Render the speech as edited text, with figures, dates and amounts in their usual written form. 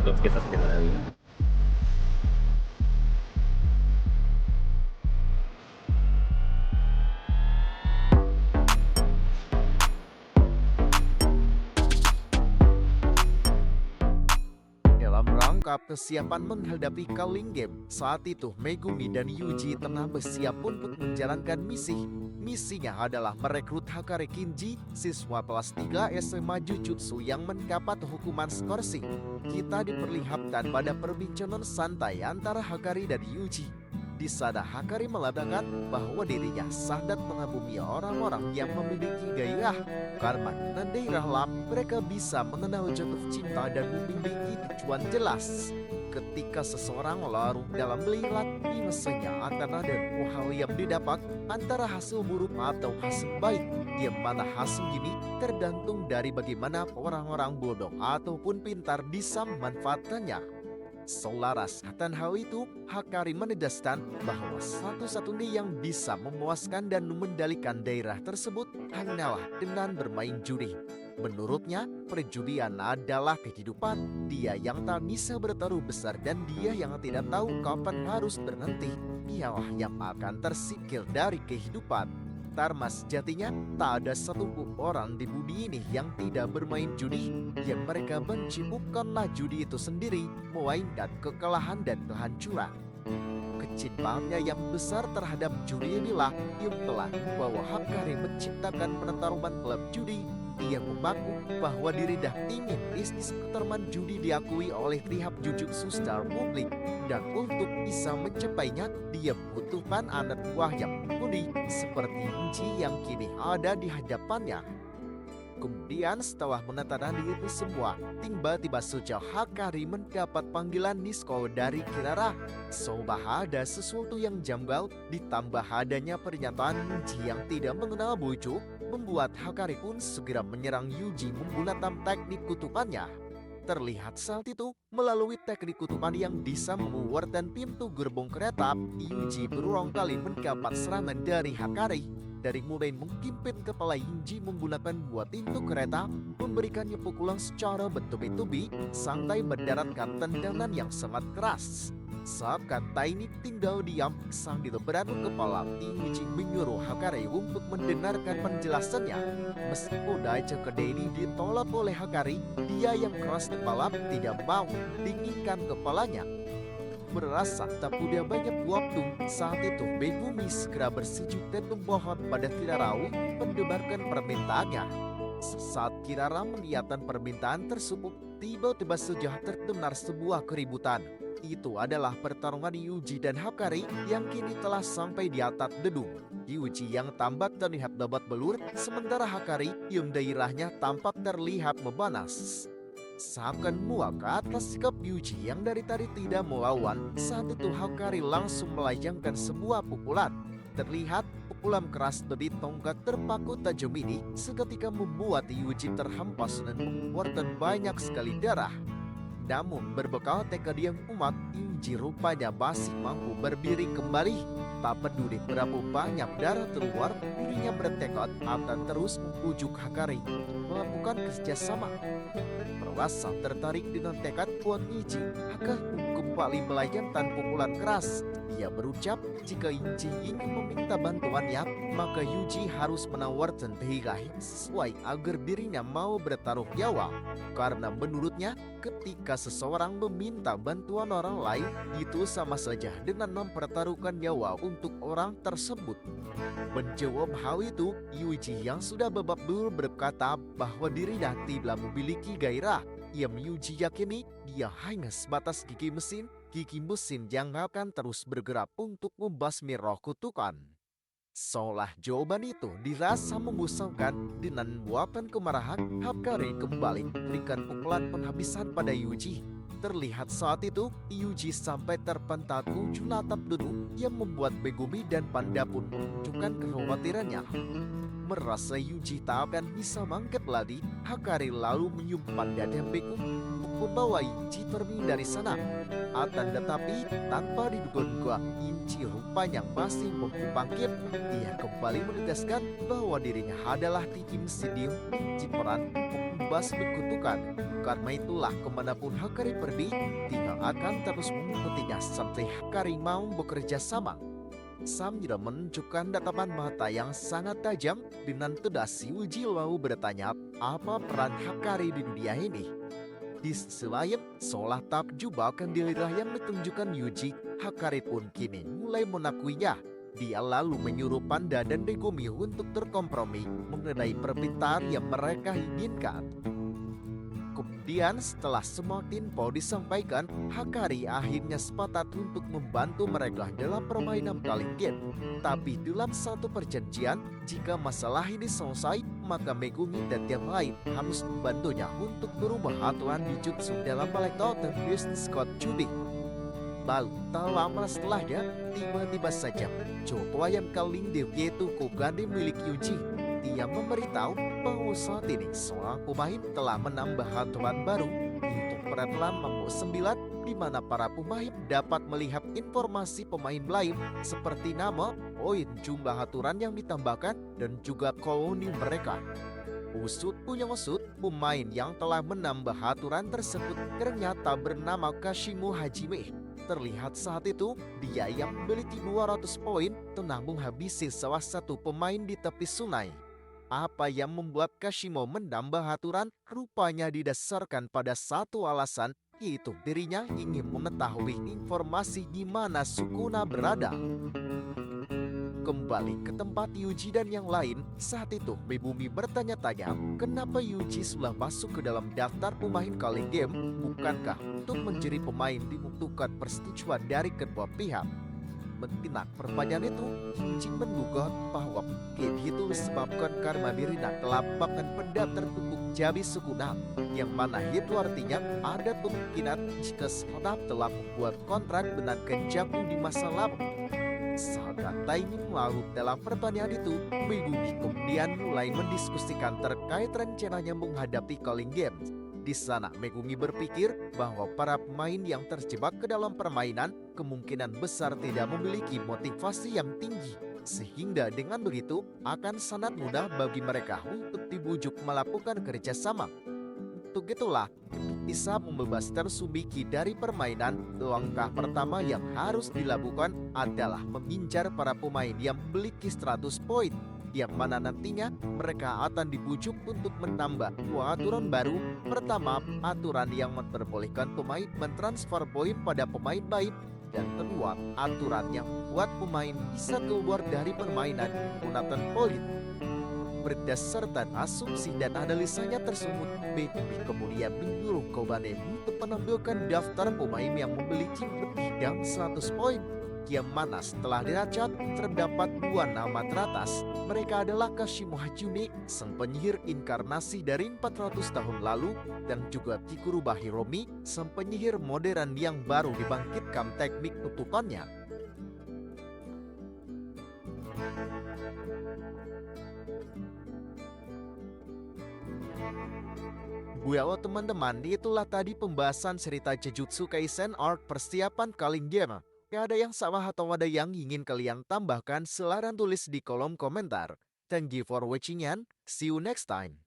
Tuh, kita kedengeran lagi. Dalam rangka kesiapan menghadapi Culling Game, saat itu Megumi dan Yuji tengah bersiap untuk menjalankan misi. Misinya adalah merekrut Hakare Kinji, siswa kelas 3 SMA Jujutsu yang mendapat hukuman skorsing. Kita diperlihatkan pada perbincangan santai antara Hakari dan Yuji. Di sana Hakari mengatakan bahwa dirinya sangat mengagumi orang-orang yang memiliki gairah. Karena dengan gairah mereka bisa mengenal jatuh cinta dan memiliki tujuan jelas. Ketika seseorang larut dalam belirat, biasanya akan ada dua hal yang didapat, antara hasil buruk atau hasil baik. Yang mana hasil ini tergantung dari bagaimana orang-orang bodoh ataupun pintar bisa memanfaatkannya. Selaras akan hal itu, Hakari menegaskan bahwa satu-satunya yang bisa memuaskan dan mengendalikan daerah tersebut hanyalah dengan bermain judi. Menurutnya, perjudian adalah kehidupan. Dia yang tak bisa bertaruh besar dan dia yang tidak tahu kapan harus berhenti. Dialah yang akan tersingkir dari kehidupan. Karena sejatinya tak ada satu orang di bumi ini yang tidak bermain judi. Yang mereka benci bukanlah judi itu sendiri, melainkan kekalahan dan kehancuran. Kecintaannya yang besar terhadap judi inilah yang telah membawa Hakari menciptakan pertarungan klub judi. Dia mengaku bahwa dirinya ingin bisnis pertarungan judi diakui oleh pihak Jujutsu secara publik. Dan untuk bisa mencapainya, dia membutuhkan anak buah yang mumpuni seperti Inji yang kini ada di hadapannya. Kemudian setelah menetapkan itu semua, tiba-tiba saja Hakari mendapat panggilan Nisko dari Kirara. Seolah ada sesuatu yang janggal, ditambah adanya pernyataan Yuji yang tidak mengenal bujuk, membuat Hakari pun segera menyerang Yuji menggunakan teknik kutukannya. Terlihat saat itu, melalui teknik kutukan yang bisa mengeluarkan pintu gerbong kereta, Yuji berulang kali mendapat serangan dari Hakari. Dari mulai menghimpit kepala Yuji menggunakan buah pintu kereta, memberikannya pukulan secara bertubi-tubi, sampai mendaratkan tendangan yang sangat keras. Saat kata ini tinggal diam sambil beraduk kepala, Yuji menyuruh Hakari untuk mendengarkan penjelasannya. Meskipun aja kedai ini ditolak oleh Hakari, dia yang keras kepala tidak mau dinginkan kepalanya. Merasa tak punya banyak waktu, saat itu Megumi segera bersujud dan memohon pada Kirara untuk mendebarkan permintaannya. Saat Kirara mengiyakan permintaan tersebut, tiba-tiba saja terdengar sebuah keributan. Itu adalah pertarungan Yuji dan Hakari yang kini telah sampai di atap gedung. Yuji yang tampak terlihat babak belur, sementara Hakari yang daerahnya tampak terlihat memanas. Seakan muak ke atas sikap Yuji yang dari tadi tidak melawan, saat itu Hakari langsung melayangkan sebuah pukulan. Terlihat pukulan keras dari tongkat terpaku tajam ini seketika membuat Yuji terhempas dan mengeluarkan banyak sekali darah. Namun berbekal tekad yang kuat, Yuji rupanya masih mampu berdiri kembali. Tak peduli berapa banyak darah keluar, dirinya bertekad akan terus membujuk Hakari melakukan kerjasama. Merasa tertarik dengan tekad kuat Yuji, Hakari kembali melayangkan pukulan keras. Dia berucap jika Yuji ingin meminta bantuannya, maka Yuji harus menawarkan hadiah yang sesuai agar dirinya mau bertaruh nyawa. Karena menurutnya, ketika seseorang meminta bantuan orang lain, itu sama saja dengan mempertaruhkan nyawa untuk orang tersebut. Menjawab hal itu, Yuji yang sudah babak belur berkata bahwa dirinya tidak memiliki gairah. Yang Yuji yakini dia hanya sebatas gigi mesin yang akan terus bergerak untuk membasmi roh kutukan. Seolah jawaban itu dirasa membosankan, dengan luapan kemarahan, Hakari kembali memberikan pukulan penghabisan pada Yuji. Terlihat saat itu, Yuji sampai terpental atap gedung yang membuat Megumi dan Panda pun menunjukkan kekhawatirannya. merasa Yuji tak akan bisa mangkat lagi, Hakari lalu menyimpan dada beku untuk membawa Yuji pergi dari sana. Akan tetapi tanpa diduga-duga, Yuji rupanya masih mampu bangkit. Ia kembali menegaskan bahwa dirinya adalah tim Sidium peran untuk membasmi kutukan. Karena itulah kemanapun Hakari pergi, dia akan terus mengikutinya sampai Hakari mau bekerja sama. Sambil menunjukkan tatapan mata yang sangat tajam, dengan tegas Yuji lalu bertanya apa peran Hakari di dunia ini. Di sisi lain, seolah takjub akan dirilah yang ditunjukkan Yuji, Hakari pun kini mulai mengakuinya. Dia lalu menyuruh Panda dan Megumi untuk berkompromi mengenai permintaan yang mereka inginkan. Kemudian setelah semua info disampaikan, Hakari akhirnya sepakat untuk membantu mereka dalam permainan Kalingen. Tapi dalam satu perjanjian, jika masalah ini selesai, maka Megumi dan yang lain harus membantunya untuk berubah aturan di jutsu dalam Balekto dan Business Code Judi. Lalu tak lama setelahnya, tiba-tiba saja Joko yang Kalingen yaitu Kogane milik Yuji. Dia memberitahu bahwa saat ini seorang pemain telah menambah aturan baru untuk peraturan Mambo 9, di mana para pemain dapat melihat informasi pemain lain seperti nama, poin, jumlah aturan yang ditambahkan, dan juga koloni mereka. Usut punya usut, pemain yang telah menambah aturan tersebut ternyata bernama Kashimo Hajime. Terlihat saat itu, dia yang memiliki 200 poin tengah menghabisi salah satu pemain di tepi sungai. Apa yang membuat Kashimo menambah aturan rupanya didasarkan pada satu alasan, yaitu dirinya ingin mengetahui informasi di mana Sukuna berada. Kembali ke tempat Yuji dan yang lain, saat itu Megumi bertanya-tanya kenapa Yuji sudah masuk ke dalam daftar pemain Kalingen, bukankah untuk menjadi pemain dibutuhkan persetujuan dari kedua pihak. Mentindak pertanyaan itu, Yuji menduga bahwa mungkin itu disebabkan karena dirinya telah bahkan benda tertutup jabi Sukuna, yang mana itu artinya ada kemungkinan jika seorang telah membuat kontrak dengan Kenjaku di masa lalu. Saat timing larut dalam pertanyaan itu, Megumi kemudian mulai mendiskusikan terkait rencananya menghadapi Kalingen. Di sana Megumi berpikir bahwa para pemain yang terjebak ke dalam permainan kemungkinan besar tidak memiliki motivasi yang tinggi, sehingga dengan begitu akan sangat mudah bagi mereka untuk dibujuk melakukan kerjasama. Untuk itulah, bisa membebaskan Tsubiki dari permainan, langkah pertama yang harus dilakukan adalah mengincar para pemain yang memiliki 100 poin, yang mana nantinya mereka akan dibujuk untuk menambah dua aturan baru. Pertama, aturan yang memperbolehkan pemain mentransfer poin pada pemain lain, dan kedua, aturan yang membuat pemain bisa keluar dari permainan menggunakan poin. Berdasarkan asumsi dan analisanya tersebut, Megumi kemudian menyuruh Kogane untuk menampilkan daftar pemain yang memiliki lebih dari 100 poin, yang mana setelah diracot terdapat dua nama teratas. Mereka adalah Kashimo Hajime, sang penyihir inkarnasi dari 400 tahun lalu, dan juga Kikuruba Hiromi, sang penyihir modern yang baru dibangkitkan teknik kutukannya. Well teman-teman, itulah tadi pembahasan cerita Jujutsu Kaisen Arc persiapan Kalingen. Ada yang sama atau ada yang ingin kalian tambahkan, silahkan tulis di kolom komentar. Thank you for watching and see you next time.